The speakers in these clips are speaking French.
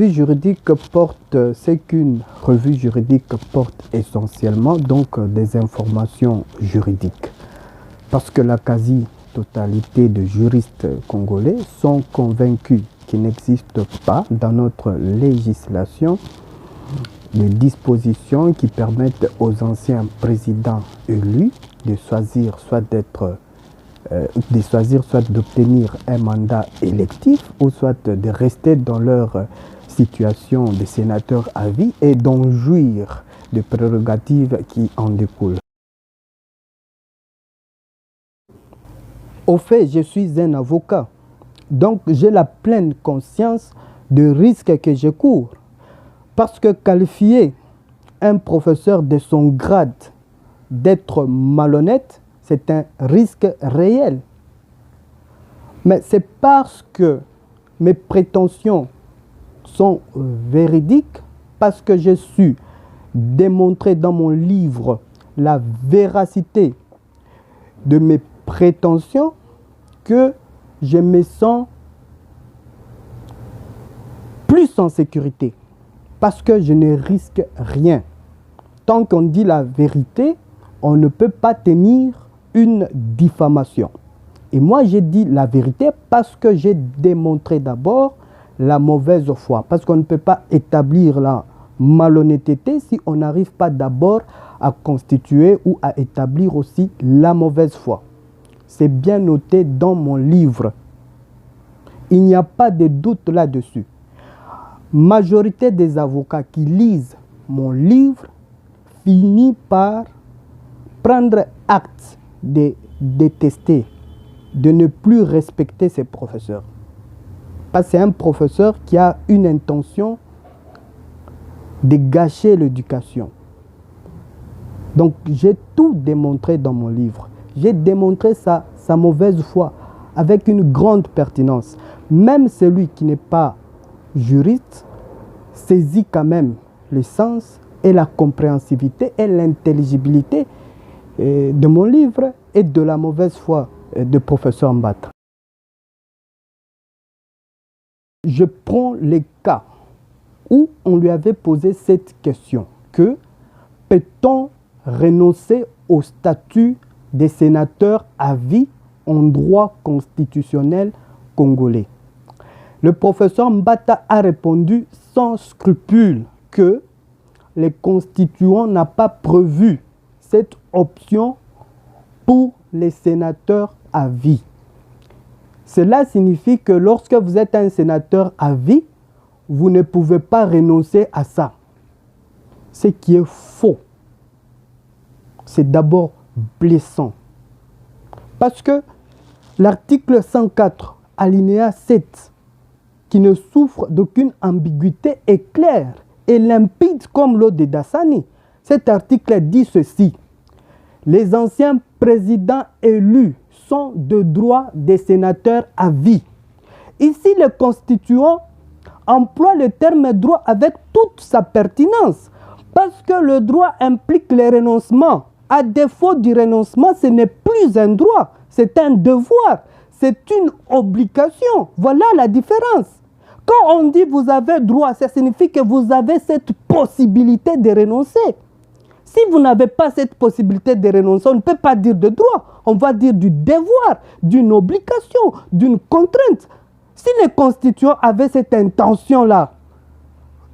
Revue juridique porte, c'est qu'une revue juridique porte essentiellement donc des informations juridiques. Parce que la quasi-totalité de juristes congolais sont convaincus qu'il n'existe pas dans notre législation des dispositions qui permettent aux anciens présidents élus de choisir soit d'obtenir un mandat électif ou soit de rester dans leur situation de sénateur à vie et d'en jouir des prérogatives qui en découlent. Au fait, je suis un avocat, donc j'ai la pleine conscience du risque que je cours. Parce que qualifier un professeur de son grade d'être malhonnête, c'est un risque réel. Mais c'est parce que mes prétentions sont véridiques, parce que j'ai su démontrer dans mon livre la véracité de mes prétentions, que je me sens plus en sécurité. Parce que je ne risque rien. Tant qu'on dit la vérité, on ne peut pas tenir une diffamation. Et moi, j'ai dit la vérité parce que j'ai démontré d'abord la mauvaise foi. Parce qu'on ne peut pas établir la malhonnêteté si on n'arrive pas d'abord à constituer ou à établir aussi la mauvaise foi. C'est bien noté dans mon livre. Il n'y a pas de doute là-dessus. Majorité des avocats qui lisent mon livre finit par prendre acte de détester, de ne plus respecter ses professeurs. Parce que c'est un professeur qui a une intention de gâcher l'éducation. Donc j'ai tout démontré dans mon livre. J'ai démontré sa mauvaise foi avec une grande pertinence. Même celui qui n'est pas juriste saisit quand même le sens et la compréhensivité et l'intelligibilité de mon livre et de la mauvaise foi de professeur Mbata. Je prends les cas où on lui avait posé cette question, que peut-on renoncer au statut des sénateurs à vie en droit constitutionnel congolais? Le professeur Mbata a répondu sans scrupule que les constituants n'ont pas prévu cette option pour les sénateurs à vie. Cela signifie que lorsque vous êtes un sénateur à vie, vous ne pouvez pas renoncer à ça. Ce qui est faux. C'est d'abord blessant. Parce que l'article 104, alinéa 7, qui ne souffre d'aucune ambiguïté, est clair et limpide comme l'eau de Dassani. Cet article dit ceci: les anciens présidents élus sont de droit des sénateurs à vie. Ici, le constituant emploie le terme droit avec toute sa pertinence, parce que le droit implique le renoncement. À défaut du renoncement, ce n'est plus un droit, c'est un devoir, c'est une obligation. Voilà la différence. Quand on dit vous avez droit, ça signifie que vous avez cette possibilité de renoncer. Si vous n'avez pas cette possibilité de renoncer, on ne peut pas dire de droit. On va dire du devoir, d'une obligation, d'une contrainte. Si les constituants avaient cette intention-là,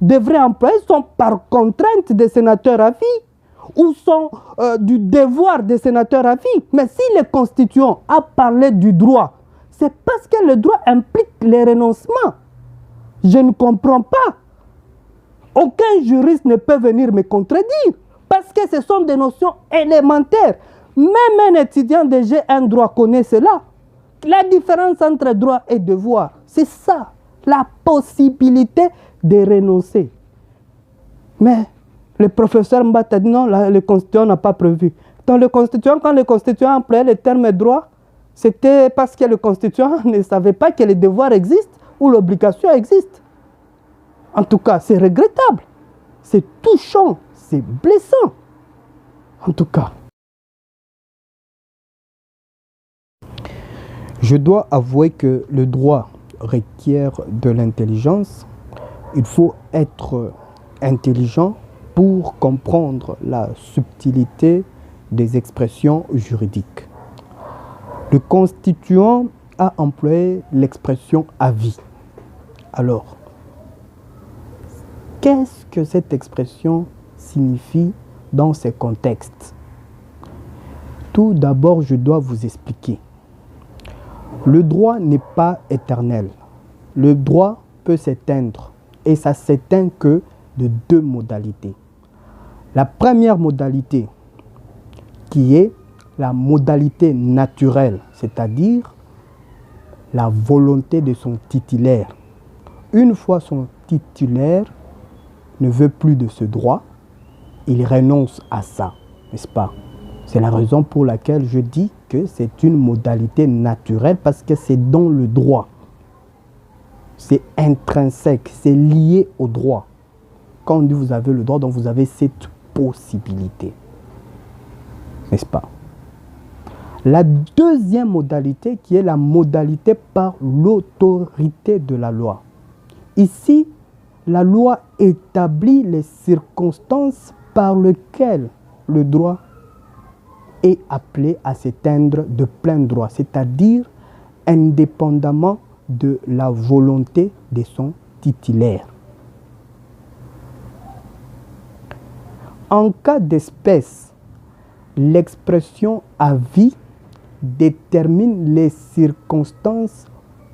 devraient employer son par contrainte des sénateurs à vie ou son du devoir des sénateurs à vie. Mais si les constituants a parlé du droit, c'est parce que le droit implique les renoncements. Je ne comprends pas. Aucun juriste ne peut venir me contredire parce que ce sont des notions élémentaires. Même un étudiant de G1 droit connaît cela. La différence entre droit et devoir, c'est ça, la possibilité de renoncer. Mais le professeur Mbata dit non, le constituant n'a pas prévu. Dans le constituant, quand le constituant employait le terme droit, c'était parce que le constituant ne savait pas que le devoir existe ou l'obligation existe. En tout cas, c'est regrettable, c'est touchant, c'est blessant. En tout cas. Je dois avouer que le droit requiert de l'intelligence, il faut être intelligent pour comprendre la subtilité des expressions juridiques. Le constituant a employé l'expression à vie. Alors, qu'est-ce que cette expression signifie dans ces contextes? Tout d'abord, je dois vous expliquer. Le droit n'est pas éternel. Le droit peut s'éteindre et ça s'éteint que de deux modalités. La première modalité, qui est la modalité naturelle, c'est-à-dire la volonté de son titulaire. Une fois son titulaire ne veut plus de ce droit, il renonce à ça, n'est-ce pas? C'est la raison pour laquelle je dis que c'est une modalité naturelle parce que c'est dans le droit. C'est intrinsèque, c'est lié au droit. Quand on dit vous avez le droit, donc vous avez cette possibilité, n'est-ce pas? La deuxième modalité qui est la modalité par l'autorité de la loi. Ici, la loi établit les circonstances par lesquelles le droit est appelé à s'éteindre de plein droit, c'est-à-dire indépendamment de la volonté de son titulaire. En cas d'espèce, l'expression à vie détermine les circonstances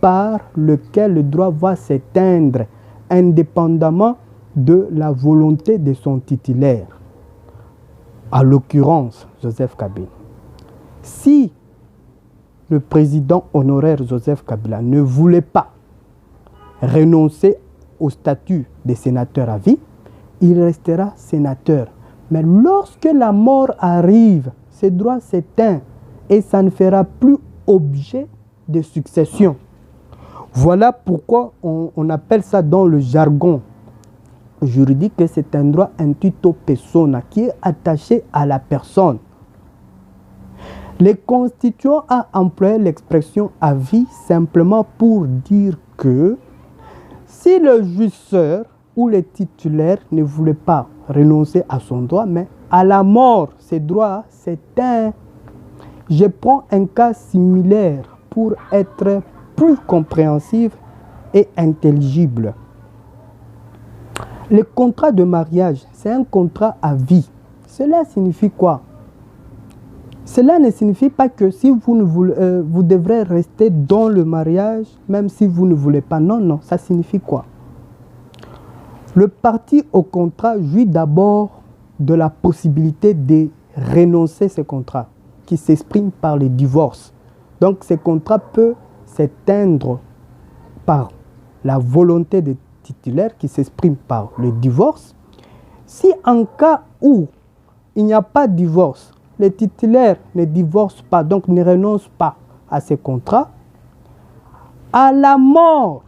par lesquelles le droit va s'éteindre indépendamment de la volonté de son titulaire. À l'occurrence, Joseph Kabila. Si le président honoraire Joseph Kabila ne voulait pas renoncer au statut de sénateur à vie, il restera sénateur. Mais lorsque la mort arrive, ce droit s'éteint et ça ne fera plus objet de succession. Voilà pourquoi on appelle ça dans le jargon juridique que c'est un droit intuito persona qui est attaché à la personne. Les constituants ont employé l'expression à vie simplement pour dire que si le jouisseur ou le titulaire ne voulait pas renoncer à son droit, mais à la mort, ce droit s'éteint. Je prends un cas similaire pour être plus compréhensif et intelligible. Le contrat de mariage, c'est un contrat à vie. Cela signifie quoi? Cela ne signifie pas que si vous ne voulez, vous devrez rester dans le mariage, même si vous ne voulez pas. Non, non, ça signifie quoi? Le parti au contrat jouit d'abord de la possibilité de renoncer à ce contrat, qui s'exprime par le divorce. Donc, ce contrat peut s'éteindre par la volonté des titulaires qui s'exprime par le divorce. Si en cas où il n'y a pas de divorce, les titulaires ne divorcent pas, donc ne renoncent pas à ces contrats, à la mort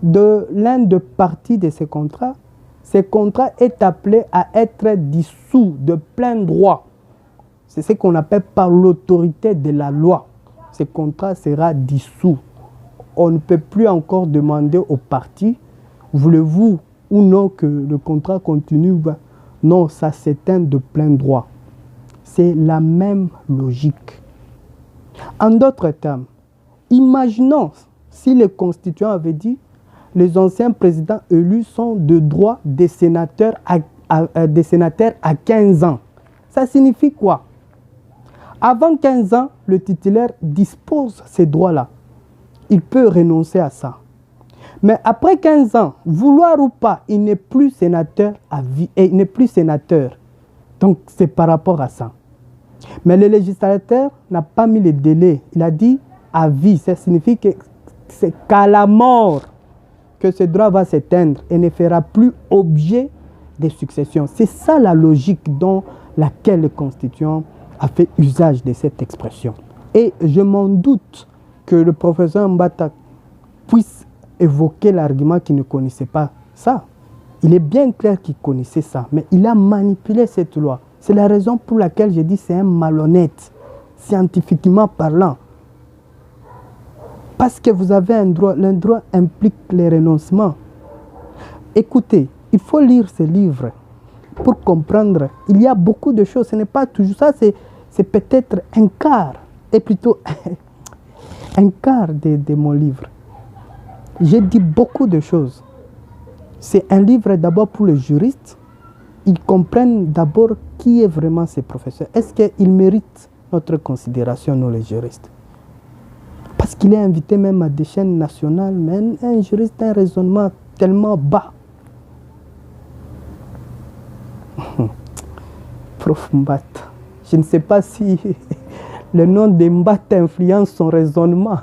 de l'un des parties de ces contrats, ce contrat est appelé à être dissous de plein droit. C'est ce qu'on appelle par l'autorité de la loi. Ce contrat sera dissous. On ne peut plus encore demander aux parties, voulez-vous ou non que le contrat continue? Non, ça s'éteint de plein droit. C'est la même logique. En d'autres termes, imaginons si les constituants avaient dit les anciens présidents élus sont de droit des sénateurs à 15 ans. Ça signifie quoi? Avant 15 ans, le titulaire dispose ces droits-là. Il peut renoncer à ça. Mais après 15 ans, vouloir ou pas, il n'est plus sénateur à vie et il n'est plus sénateur. Donc c'est par rapport à ça. Mais le législateur n'a pas mis le délai. Il a dit à vie. Ça signifie que c'est qu'à la mort que ce droit va s'éteindre et ne fera plus objet de succession. C'est ça la logique dans laquelle le constituant a fait usage de cette expression. Et je m'en doute que le professeur Mbata puisse évoquer l'argument qu'il ne connaissait pas ça. Il est bien clair qu'il connaissait ça, mais il a manipulé cette loi. C'est la raison pour laquelle je dis que c'est un malhonnête, scientifiquement parlant. Parce que vous avez un droit, le droit implique les renoncements. Écoutez, il faut lire ces livres pour comprendre. Il y a beaucoup de choses, ce n'est pas toujours ça, c'est peut-être un quart, et plutôt un quart de mon livre. J'ai dit beaucoup de choses. C'est un livre d'abord pour les juristes. Ils comprennent d'abord qui est vraiment ces professeurs. Est-ce qu'ils méritent notre considération, nous les juristes? Parce qu'il est invité même à des chaînes nationales, mais un juriste a un raisonnement tellement bas. Prof Mbat, je ne sais pas si le nom de Mbat influence son raisonnement.